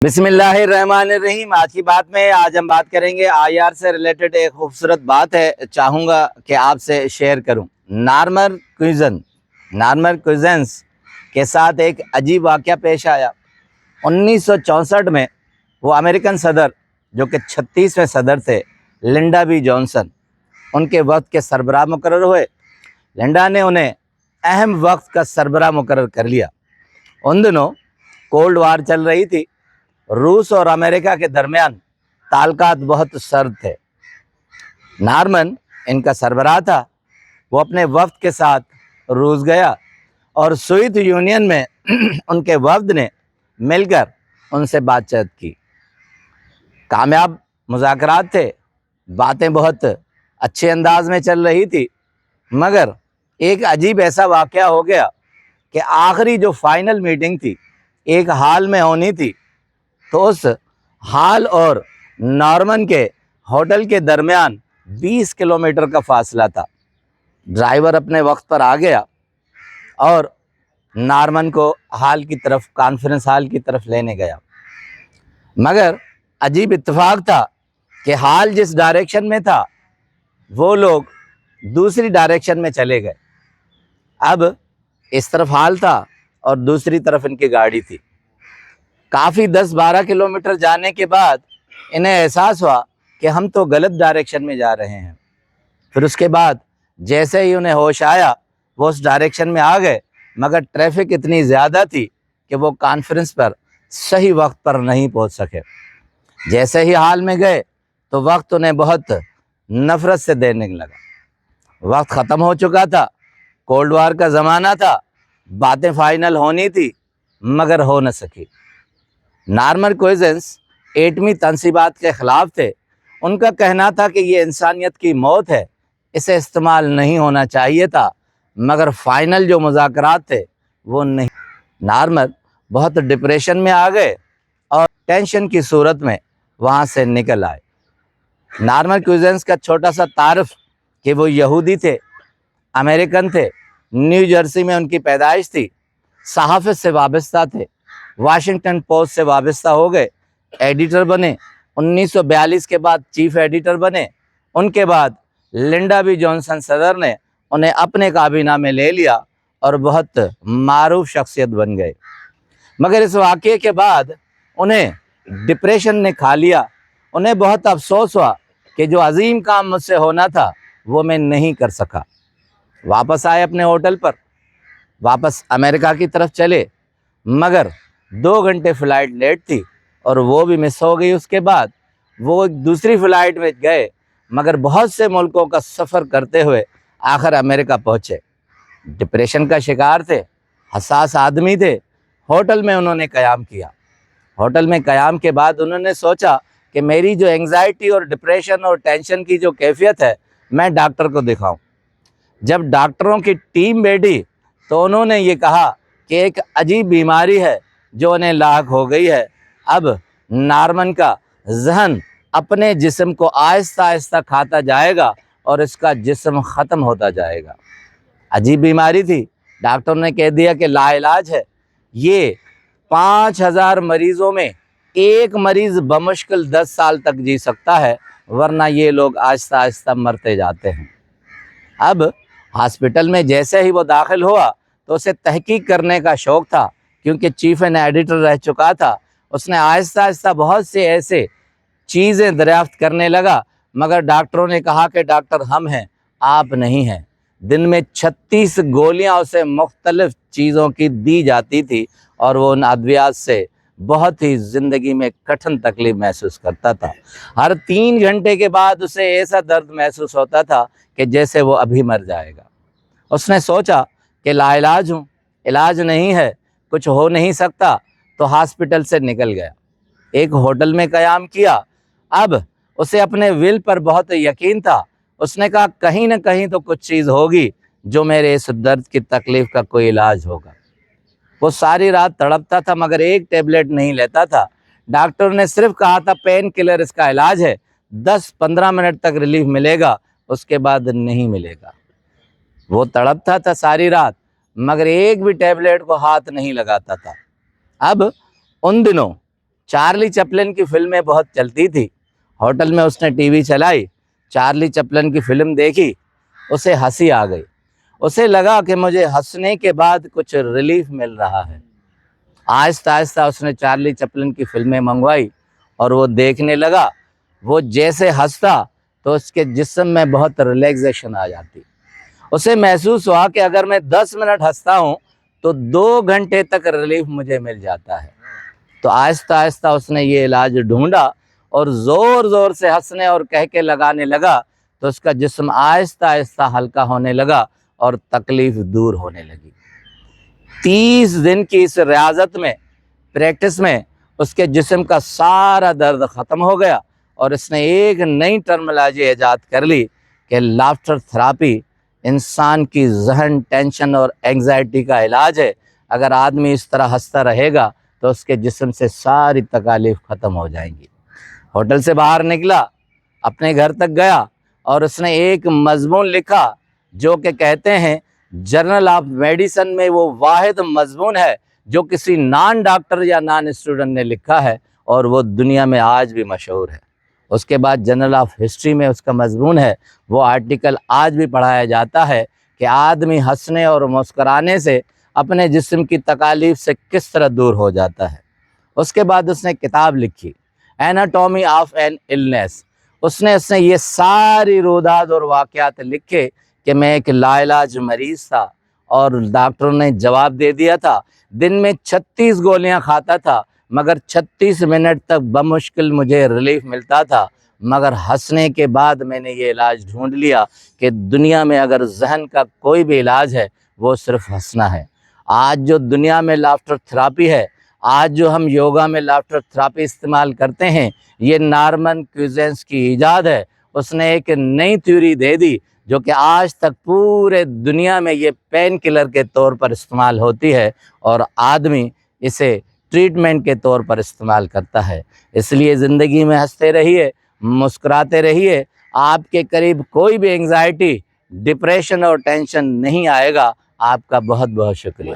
بسم اللہ الرحمن الرحیم۔ آج کی بات میں ہم بات کریں گے IR سے ریلیٹڈ ایک خوبصورت بات ہے، چاہوں گا کہ آپ سے شیئر کروں۔ نارمن کوئزنس کے ساتھ ایک عجیب واقعہ پیش آیا۔ 1964 میں وہ امریکن صدر جو کہ 36ویں صدر تھے، لنڈا بی جانسن، ان کے وقت کے سربراہ مقرر ہوئے۔ لنڈا نے انہیں اہم وقت کا سربراہ مقرر کر لیا۔ ان دنوں کولڈ وار چل رہی تھی، روس اور امریکہ کے درمیان تعلقات بہت سرد تھے۔ نارمن ان کا سربراہ تھا۔ وہ اپنے وفد کے ساتھ روس گیا اور سوویت یونین میں ان کے وفد نے مل کر ان سے بات چیت کی۔ کامیاب مذاکرات تھے، باتیں بہت اچھے انداز میں چل رہی تھی، مگر ایک عجیب ایسا واقعہ ہو گیا کہ آخری جو فائنل میٹنگ تھی ایک ہال میں ہونی تھی، تو اس ہال اور نارمن کے ہوٹل کے درمیان 20 کلومیٹر کا فاصلہ تھا۔ ڈرائیور اپنے وقت پر آ گیا اور نارمن کو کانفرنس ہال کی طرف لینے گیا، مگر عجیب اتفاق تھا کہ ہال جس ڈائریکشن میں تھا وہ لوگ دوسری ڈائریکشن میں چلے گئے۔ اب اس طرف ہال تھا اور دوسری طرف ان کی گاڑی تھی۔ کافی 10-12 کلومیٹر جانے کے بعد انہیں احساس ہوا کہ ہم تو غلط ڈائریکشن میں جا رہے ہیں۔ پھر اس کے بعد جیسے ہی انہیں ہوش آیا وہ اس ڈائریکشن میں آ گئے، مگر ٹریفک اتنی زیادہ تھی کہ وہ کانفرنس پر صحیح وقت پر نہیں پہنچ سکے۔ جیسے ہی ہال میں گئے تو وقت انہیں بہت نفرت سے دینے لگا۔ وقت ختم ہو چکا تھا، کولڈ وار کا زمانہ تھا، باتیں فائنل ہونی تھی مگر ہو نہ سکی۔ نارمن کوئزنس ایٹمی تنصیبات کے خلاف تھے۔ ان کا کہنا تھا کہ یہ انسانیت کی موت ہے، اسے استعمال نہیں ہونا چاہیے تھا، مگر فائنل جو مذاکرات تھے وہ نہیں۔ نارمن بہت ڈپریشن میں آ گئے اور ٹینشن کی صورت میں وہاں سے نکل آئے۔ نارمن کوئزنس کا چھوٹا سا تعارف کہ وہ یہودی تھے، امریکن تھے، نیو جرسی میں ان کی پیدائش تھی، صحافت سے وابستہ تھے، واشنگٹن پوسٹ سے وابستہ ہو گئے، ایڈیٹر بنے، 1942 کے بعد چیف ایڈیٹر بنے۔ ان کے بعد لنڈا بی جانسن صدر نے انہیں اپنے کابینہ میں لے لیا اور بہت معروف شخصیت بن گئے۔ مگر اس واقعے کے بعد انہیں ڈپریشن نے کھا لیا۔ انہیں بہت افسوس ہوا کہ جو عظیم کام مجھ سے ہونا تھا وہ میں نہیں کر سکا۔ واپس آئے اپنے ہوٹل پر، واپس امریکہ کی طرف چلے، مگر 2 گھنٹے فلائٹ لیٹ تھی اور وہ بھی مس ہو گئی۔ اس کے بعد وہ ایک دوسری فلائٹ میں گئے، مگر بہت سے ملکوں کا سفر کرتے ہوئے آخر امریکہ پہنچے۔ ڈپریشن کا شکار تھے، حساس آدمی تھے۔ ہوٹل میں انہوں نے قیام کیا۔ ہوٹل میں قیام کے بعد انہوں نے سوچا کہ میری جو انگزائٹی اور ڈپریشن اور ٹینشن کی جو کیفیت ہے میں ڈاکٹر کو دکھاؤں۔ جب ڈاکٹروں کی ٹیم بیٹھی تو انہوں نے یہ کہا کہ ایک عجیب بیماری ہے جو انہیں لاحق ہو گئی ہے۔ اب نارمن کا ذہن اپنے جسم کو آہستہ آہستہ کھاتا جائے گا اور اس کا جسم ختم ہوتا جائے گا۔ عجیب بیماری تھی۔ ڈاکٹر نے کہہ دیا کہ لا علاج ہے۔ یہ 5000 مریضوں میں ایک مریض بمشکل 10 سال تک جی سکتا ہے، ورنہ یہ لوگ آہستہ آہستہ مرتے جاتے ہیں۔ اب ہاسپٹل میں جیسے ہی وہ داخل ہوا تو اسے تحقیق کرنے کا شوق تھا، کیونکہ چیف ایڈیٹر رہ چکا تھا۔ اس نے آہستہ آہستہ بہت سے ایسے چیزیں دریافت کرنے لگا، مگر ڈاکٹروں نے کہا کہ ڈاکٹر ہم ہیں، آپ نہیں ہیں۔ دن میں 36 گولیاں اسے مختلف چیزوں کی دی جاتی تھی اور وہ ان ادویات سے بہت ہی زندگی میں کٹھن تکلیف محسوس کرتا تھا۔ ہر 3 گھنٹے کے بعد اسے ایسا درد محسوس ہوتا تھا کہ جیسے وہ ابھی مر جائے گا۔ اس نے سوچا کہ لا علاج ہوں، علاج نہیں ہے، کچھ ہو نہیں سکتا، تو ہاسپٹل سے نکل گیا۔ ایک ہوٹل میں قیام کیا۔ اب اسے اپنے ول پر بہت یقین تھا۔ اس نے کہا کہیں نہ کہیں تو کچھ چیز ہوگی جو میرے اس درد کی تکلیف کا کوئی علاج ہوگا۔ وہ ساری رات تڑپتا تھا مگر ایک ٹیبلٹ نہیں لیتا تھا۔ ڈاکٹر نے صرف کہا تھا پین کلر اس کا علاج ہے، 10-15 منٹ تک ریلیف ملے گا، اس کے بعد نہیں ملے گا۔ وہ تڑپتا تھا ساری رات مگر ایک بھی ٹیبلٹ کو ہاتھ نہیں لگاتا تھا۔ اب ان دنوں چارلی چپلن کی فلمیں بہت چلتی تھی، ہوٹل میں اس نے ٹی وی چلائی، چارلی چپلن کی فلم دیکھی، اسے ہنسی آ گئی، اسے لگا کہ مجھے ہنسنے کے بعد کچھ ریلیف مل رہا ہے۔ آہستہ آہستہ اس نے چارلی چپلن کی فلمیں منگوائی اور وہ دیکھنے لگا۔ وہ جیسے ہنستا تو اس کے جسم میں بہت ریلیکسیشن آ جاتی۔ اسے محسوس ہوا کہ اگر میں 10 منٹ ہنستا ہوں تو 2 گھنٹے تک ریلیف مجھے مل جاتا ہے۔ تو آہستہ آہستہ اس نے یہ علاج ڈھونڈا اور زور زور سے ہنسنے اور کہکے لگانے لگا تو اس کا جسم آہستہ آہستہ ہلکا ہونے لگا اور تکلیف دور ہونے لگی۔ 30 دن کی اس ریاضت میں، پریکٹس میں، اس کے جسم کا سارا درد ختم ہو گیا اور اس نے ایک نئی ٹرمنالوجی ایجاد کر لی کہ لافٹر تھراپی انسان کی ذہن، ٹینشن اور اینگزائٹی کا علاج ہے۔ اگر آدمی اس طرح ہنستا رہے گا تو اس کے جسم سے ساری تکالیف ختم ہو جائیں گی۔ ہوٹل سے باہر نکلا، اپنے گھر تک گیا اور اس نے ایک مضمون لکھا جو کہ کہتے ہیں جرنل آف میڈیسن میں وہ واحد مضمون ہے جو کسی نان ڈاکٹر یا نان اسٹوڈنٹ نے لکھا ہے اور وہ دنیا میں آج بھی مشہور ہے۔ اس کے بعد جرنل آف ہسٹری میں اس کا مضمون ہے، وہ آرٹیکل آج بھی پڑھایا جاتا ہے کہ آدمی ہنسنے اور مسکرانے سے اپنے جسم کی تکالیف سے کس طرح دور ہو جاتا ہے۔ اس کے بعد اس نے کتاب لکھی، ایناٹومی آف این النیس۔ اس نے یہ ساری روداد اور واقعات لکھے کہ میں ایک لاعلاج مریض تھا اور ڈاکٹروں نے جواب دے دیا تھا، دن میں 36 گولیاں کھاتا تھا مگر 36 منٹ تک بمشکل مجھے ریلیف ملتا تھا، مگر ہنسنے کے بعد میں نے یہ علاج ڈھونڈ لیا کہ دنیا میں اگر ذہن کا کوئی بھی علاج ہے وہ صرف ہنسنا ہے۔ آج جو دنیا میں لافٹر تھراپی ہے، آج جو ہم یوگا میں لافٹر تھراپی استعمال کرتے ہیں، یہ نارمن کوزینس کی ایجاد ہے۔ اس نے ایک نئی تھیوری دے دی جو کہ آج تک پورے دنیا میں یہ پین کلر کے طور پر استعمال ہوتی ہے اور آدمی اسے ٹریٹمنٹ کے طور پر استعمال کرتا ہے۔ اس لیے زندگی میں ہنستے رہیے، مسکراتے رہیے، آپ کے قریب کوئی بھی انگزائٹی، ڈپریشن اور ٹینشن نہیں آئے گا۔ آپ کا بہت بہت شکریہ۔